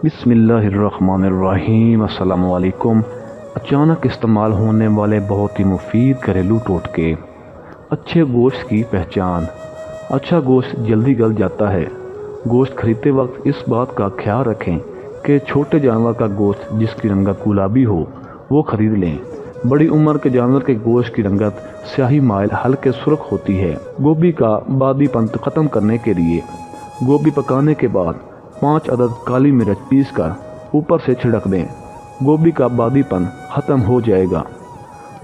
بسم اللہ الرحمن الرحیم۔ السلام علیکم۔ اچانک استعمال ہونے والے بہت ہی مفید گھریلو ٹوٹکے۔ اچھے گوشت کی پہچان۔ اچھا گوشت جلدی گل جاتا ہے۔ گوشت خریدتے وقت اس بات کا خیال رکھیں کہ چھوٹے جانور کا گوشت جس کی رنگت گلابی ہو وہ خرید لیں۔ بڑی عمر کے جانور کے گوشت کی رنگت سیاہی مائل ہلکے سرخ ہوتی ہے۔ گوبھی کا بادی پن ختم کرنے کے لیے گوبھی پکانے کے بعد 5 عدد کالی مرچ پیس کر اوپر سے چھڑک دیں۔ گوبھی کا بادی پن ختم ہو جائے گا۔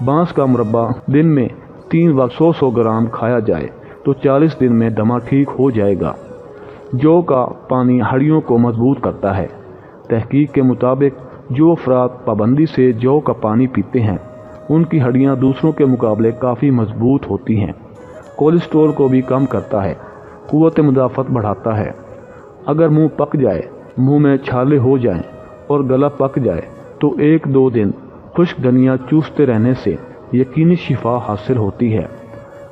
بانس کا مربع دن میں 3 وقت 100 گرام کھایا جائے تو 40 دن میں دمہ ٹھیک ہو جائے گا۔ جو کا پانی ہڈیوں کو مضبوط کرتا ہے۔ تحقیق کے مطابق جو افراد پابندی سے جو کا پانی پیتے ہیں ان کی ہڈیاں دوسروں کے مقابلے کافی مضبوط ہوتی ہیں۔ کولیسٹرول کو بھی کم کرتا ہے۔ قوت مدافعت بڑھاتا ہے۔ اگر منہ پک جائے، منہ میں چھالے ہو جائیں اور گلا پک جائے تو 1-2 دن خشک دھنیا چوستے رہنے سے یقینی شفا حاصل ہوتی ہے۔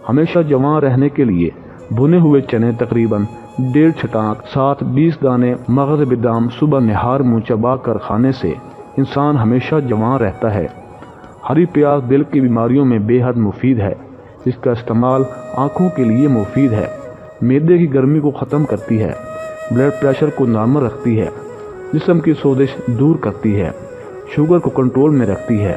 ہمیشہ جوان رہنے کے لیے بھنے ہوئے چنے تقریباً 1.5 چھٹانک ساتھ 20 دانے مغز بادام صبح نہار منہ چبا کر کھانے سے انسان ہمیشہ جوان رہتا ہے۔ ہری پیاز دل کی بیماریوں میں بے حد مفید ہے۔ اس کا استعمال آنکھوں کے لیے مفید ہے۔ معدے کی گرمی کو ختم کرتی ہے۔ بلڈ پریشر کو نارمل رکھتی ہے۔ جسم کی سوزش دور کرتی ہے۔ شوگر کو کنٹرول میں رکھتی ہے۔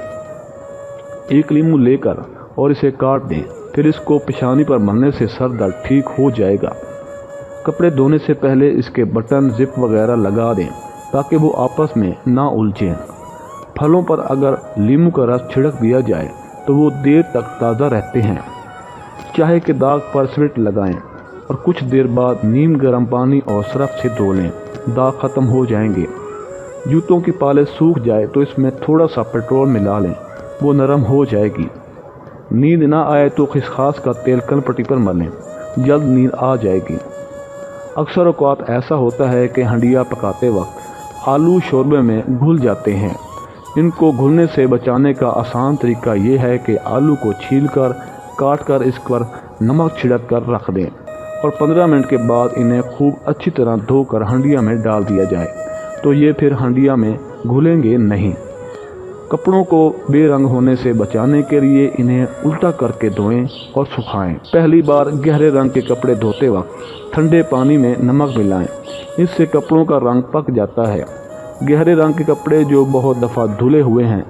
1 لیمو لے کر اور اسے کاٹ دیں، پھر اس کو پیشانی پر ملنے سے سر درد ٹھیک ہو جائے گا۔ کپڑے دھونے سے پہلے اس کے بٹن زپ وغیرہ لگا دیں تاکہ وہ آپس میں نہ الجھیں۔ پھلوں پر اگر لیمو کا رس چھڑک دیا جائے تو وہ دیر تک تازہ رہتے ہیں۔ چاہے کے داغ پر سپرٹ لگائیں اور کچھ دیر بعد نیم گرم پانی اور سرف سے دھو لیں، داغ ختم ہو جائیں گے۔ جوتوں کی پالش سوکھ جائے تو اس میں تھوڑا سا پیٹرول ملا لیں، وہ نرم ہو جائے گی۔ نیند نہ آئے تو خسخاس کا تیل کن پٹی پر ملیں، جلد نیند آ جائے گی۔ اکثر اوقات ایسا ہوتا ہے کہ ہنڈیا پکاتے وقت آلو شوربے میں گھل جاتے ہیں۔ ان کو گھلنے سے بچانے کا آسان طریقہ یہ ہے کہ آلو کو چھیل کر کاٹ کر اس پر نمک چھڑک کر رکھ دیں اور 15 منٹ کے بعد انہیں خوب اچھی طرح دھو کر ہنڈیا میں ڈال دیا جائے تو یہ پھر ہنڈیا میں گھلیں گے نہیں۔ کپڑوں کو بے رنگ ہونے سے بچانے کے لیے انہیں الٹا کر کے دھوئیں اور سکھائیں۔ پہلی بار گہرے رنگ کے کپڑے دھوتے وقت ٹھنڈے پانی میں نمک ملائیں، اس سے کپڑوں کا رنگ پک جاتا ہے۔ گہرے رنگ کے کپڑے جو بہت دفعہ دھلے ہوئے ہیں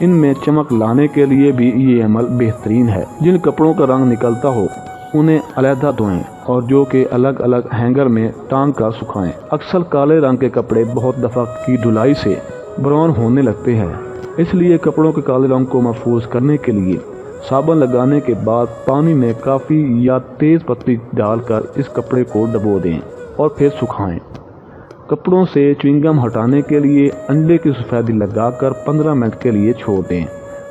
ان میں چمک لانے کے لیے بھی یہ عمل بہترین ہے۔ جن کپڑوں کا رنگ نکلتا ہو انہیں علیحدہ دھوئیں اور جو کہ الگ الگ ہینگر میں ٹانگ کر سکھائیں۔ اکثر کالے رنگ کے کپڑے بہت دفعہ کی دھلائی سے براؤن ہونے لگتے ہیں، اس لیے کپڑوں کے کالے رنگ کو محفوظ کرنے کے لیے صابن لگانے کے بعد پانی میں کافی یا تیز پتی ڈال کر اس کپڑے کو ڈبو دیں اور پھر سکھائیں۔ کپڑوں سے چوئنگم ہٹانے کے لیے انڈے کی سفیدی لگا کر 15 منٹ کے لیے چھوڑ دیں،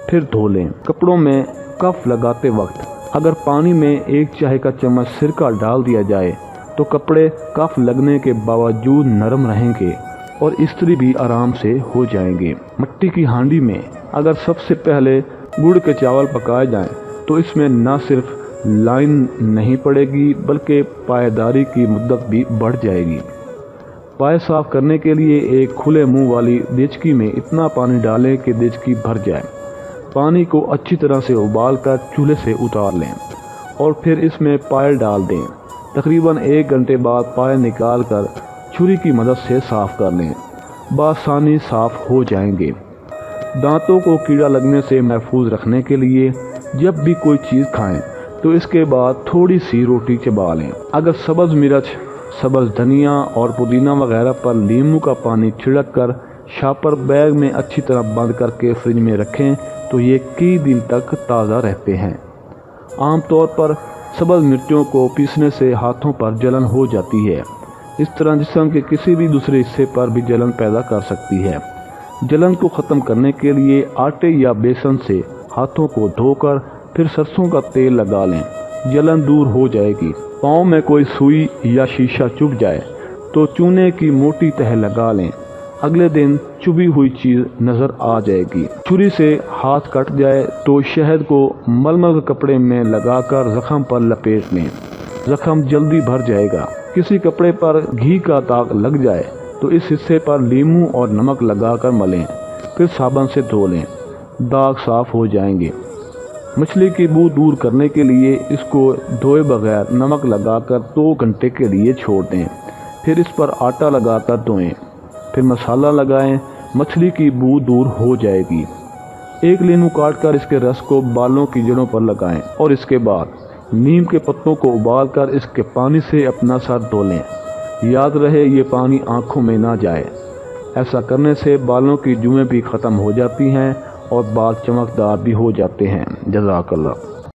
پھر دھو لیں۔ کپڑوں میں کف لگاتے وقت اگر پانی میں 1 چائے کا چمچ سرکہ ڈال دیا جائے تو کپڑے کف لگنے کے باوجود نرم رہیں گے اور استری بھی آرام سے ہو جائیں گے۔ مٹی کی ہانڈی میں اگر سب سے پہلے گڑ کے چاول پکائے جائیں تو اس میں نہ صرف لائن نہیں پڑے گی بلکہ پائیداری کی مدت بھی بڑھ جائے گی۔ پائے صاف کرنے کے لیے ایک کھلے منہ والی دیچکی میں اتنا پانی ڈالیں کہ دیچکی بھر جائے۔ پانی کو اچھی طرح سے ابال کر چولہے سے اتار لیں اور پھر اس میں پائے ڈال دیں۔ تقریباً 1 گھنٹے بعد پائے نکال کر چھری کی مدد سے صاف کر لیں، بآسانی صاف ہو جائیں گے۔ دانتوں کو کیڑا لگنے سے محفوظ رکھنے کے لیے جب بھی کوئی چیز کھائیں تو اس کے بعد تھوڑی سی روٹی چبا لیں۔ اگر سبز مرچ، سبز دھنیا اور پودینہ وغیرہ پر لیمو کا پانی چھڑک کر شاپر بیگ میں اچھی طرح بند کر کے فریج میں رکھیں تو یہ کئی دن تک تازہ رہتے ہیں۔ عام طور پر سبز مرچوں کو پیسنے سے ہاتھوں پر جلن ہو جاتی ہے، اس طرح جسم کے کسی بھی دوسرے حصے پر بھی جلن پیدا کر سکتی ہے۔ جلن کو ختم کرنے کے لیے آٹے یا بیسن سے ہاتھوں کو دھو کر پھر سرسوں کا تیل لگا لیں، جلن دور ہو جائے گی۔ پاؤں میں کوئی سوئی یا شیشہ چبھ جائے تو چونے کی موٹی تہ لگا لیں، اگلے دن چبھی ہوئی چیز نظر آ جائے گی۔ چھری سے ہاتھ کٹ جائے تو شہد کو ململ کپڑے میں لگا کر زخم پر لپیٹ لیں، زخم جلدی بھر جائے گا۔ کسی کپڑے پر گھی کا داغ لگ جائے تو اس حصے پر لیموں اور نمک لگا کر ملیں، پھر صابن سے دھو لیں، داغ صاف ہو جائیں گے۔ مچھلی کی بو دور کرنے کے لیے اس کو دھوئے بغیر نمک لگا کر 2 گھنٹے کے لیے چھوڑ دیں، پھر اس پر آٹا لگا کر دھوئیں، پھر مسالہ لگائیں، مچھلی کی بو دور ہو جائے گی۔ 1 لیموں کاٹ کر اس کے رس کو بالوں کی جڑوں پر لگائیں اور اس کے بعد نیم کے پتوں کو ابال کر اس کے پانی سے اپنا سر دھو لیں۔ یاد رہے یہ پانی آنکھوں میں نہ جائے۔ ایسا کرنے سے بالوں کی جوئیں بھی ختم ہو جاتی ہیں اور بال چمکدار بھی ہو جاتے ہیں۔ جزاک اللہ۔